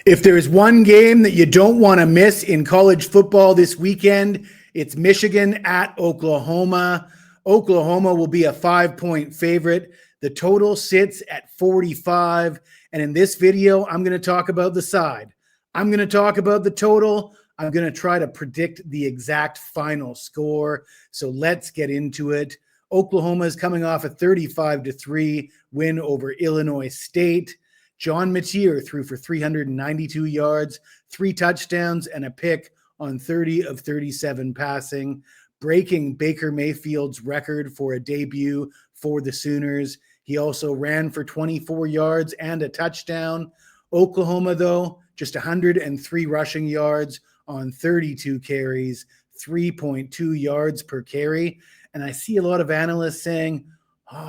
If there's one game that you don't want to miss in college football this weekend, it's Michigan at Oklahoma. Oklahoma will be a 5-point favorite. The total sits at 45. And in this video, I'm going to talk about the side. I'm going to talk about the total. I'm going to try to predict the exact final score. So let's get into it. Oklahoma is coming off a 35-3 win over Illinois State. John Mateer threw for 392 yards, 3 touchdowns, and a pick on 30 of 37 passing, breaking Baker Mayfield's record for a debut for the Sooners. He also ran for 24 yards and a touchdown. Oklahoma, though, just 103 rushing yards on 32 carries, 3.2 yards per carry. And I see a lot of analysts saying,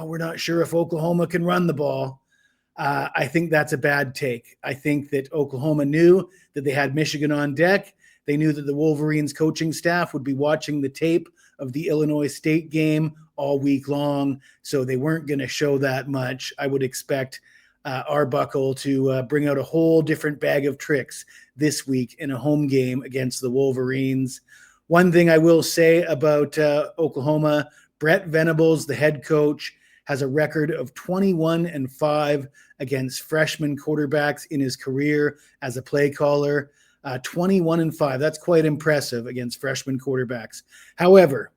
we're not sure if Oklahoma can run the ball. I think that's a bad take. I think that Oklahoma knew that they had Michigan on deck. They knew that the Wolverines coaching staff would be watching the tape of the Illinois State game all week long, so they weren't going to show that much. I would expect Arbuckle to bring out a whole different bag of tricks this week in a home game against the Wolverines. One thing I will say about Oklahoma, Brett Venables, the head coach, has a record of 21-5 against freshman quarterbacks in his career as a play caller. 21-5, that's quite impressive against freshman quarterbacks. However,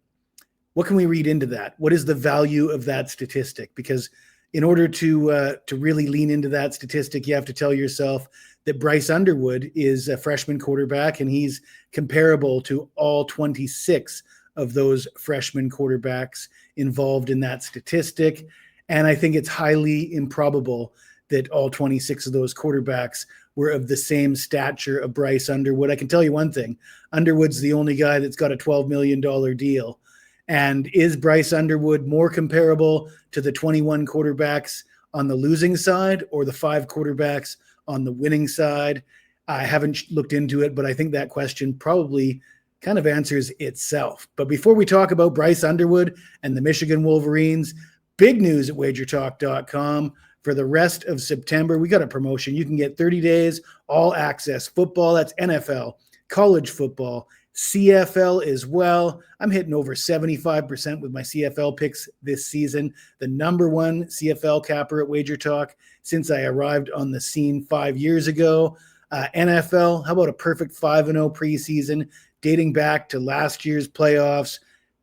what can we read into that? What is the value of that statistic? Because in order to really lean into that statistic, you have to tell yourself that Bryce Underwood is a freshman quarterback, and he's comparable to all 26 of those freshman quarterbacks involved in that statistic. And I think it's highly improbable that all 26 of those quarterbacks were of the same stature of Bryce Underwood. I can tell you one thing. Underwood's the only guy that's got a $12 million deal. And is Bryce Underwood more comparable to the 21 quarterbacks on the losing side or the 5 quarterbacks on the winning side? I haven't looked into it, but I think that question probably kind of answers itself. But before we talk about Bryce Underwood and the Michigan Wolverines, big news at wagertalk.com. For the rest of September, we got a promotion. You can get 30 days, all access football. That's NFL, college football, CFL as well. I'm hitting over 75% with my CFL picks this season. The number one CFL capper at Wager Talk since I arrived on the scene 5 years ago. NFL, how about a perfect 5-0 preseason dating back to last year's playoffs?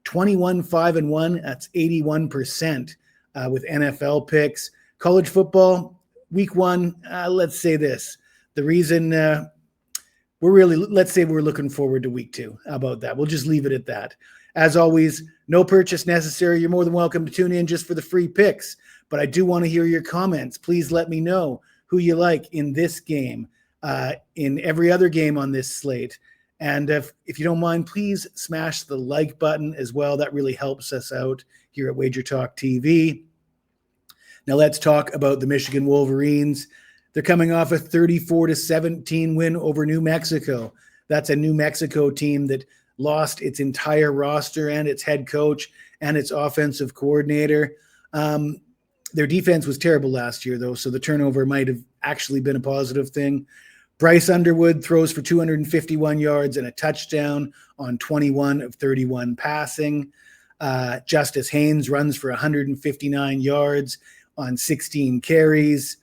21-5-1, that's 81% with NFL picks. College football, week 1, let's say this. The reason let's say we're looking forward to week 2. How about that? We'll just leave it at that. As always, no purchase necessary. You're more than welcome to tune in just for the free picks. But I do want to hear your comments. Please let me know who you like in this game, in every other game on this slate. And if you don't mind, please smash the like button as well. That really helps us out here at Wager Talk TV. Now let's talk about the Michigan Wolverines. They're coming off a 34-17 win over New Mexico. That's a New Mexico team that lost its entire roster and its head coach and its offensive coordinator. Their defense was terrible last year, though, so the turnover might have actually been a positive thing. Bryce Underwood throws for 251 yards and a touchdown on 21 of 31 passing. Justice Haynes runs for 159 yards on 16 carries.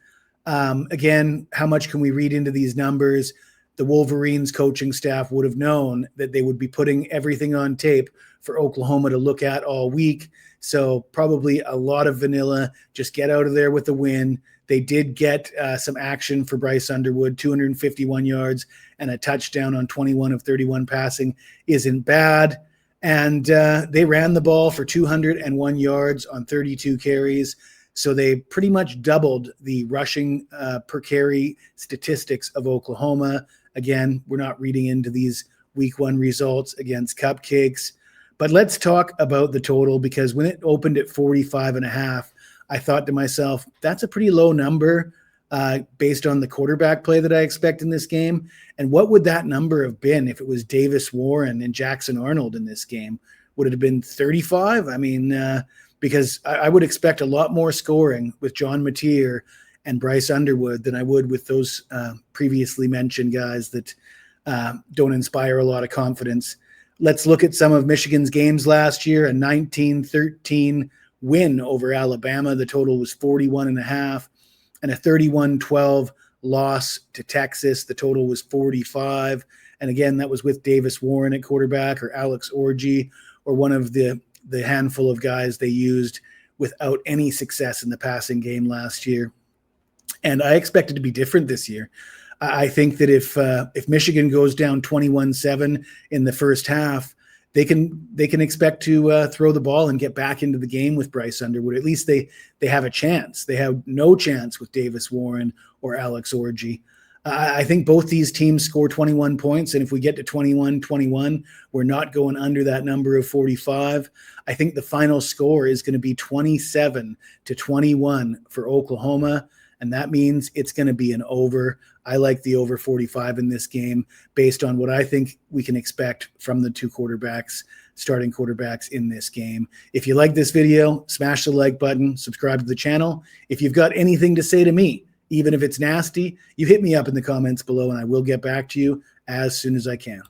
Again, how much can we read into these numbers? The Wolverines coaching staff would have known that they would be putting everything on tape for Oklahoma to look at all week. So probably a lot of vanilla. Just get out of there with the win. They did get some action for Bryce Underwood. 251 yards and a touchdown on 21 of 31 passing isn't bad. And they ran the ball for 201 yards on 32 carries. So they pretty much doubled the rushing per carry statistics of Oklahoma. Again, we're not reading into these week 1 results against cupcakes. But let's talk about the total, because when it opened at 45.5, I thought to myself, that's a pretty low number based on the quarterback play that I expect in this game. And what would that number have been if it was Davis Warren and Jackson Arnold in this game? Would it have been 35? I mean, because I would expect a lot more scoring with John Mateer and Bryce Underwood than I would with those previously mentioned guys that don't inspire a lot of confidence. Let's look at some of Michigan's games last year. A 19-13 win over Alabama. The total was 41.5, and a 31-12 loss to Texas. The total was 45. And again, that was with Davis Warren at quarterback, or Alex Orji, or one of the handful of guys they used without any success in the passing game last year. And I expect it to be different this year. I think that if Michigan goes down 21-7 in the first half, they can expect to throw the ball and get back into the game with Bryce Underwood. At least they have a chance. They have no chance with Davis Warren or Alex Orji. I think both these teams score 21 points, and if we get to 21-21, we're not going under that number of 45. I think the final score is going to be 27-21 for Oklahoma, and that means it's going to be an over. I like the over 45 in this game based on what I think we can expect from the two starting quarterbacks in this game. If you like this video, smash the like button, subscribe to the channel. If you've got anything to say to me, even if it's nasty, you hit me up in the comments below and I will get back to you as soon as I can.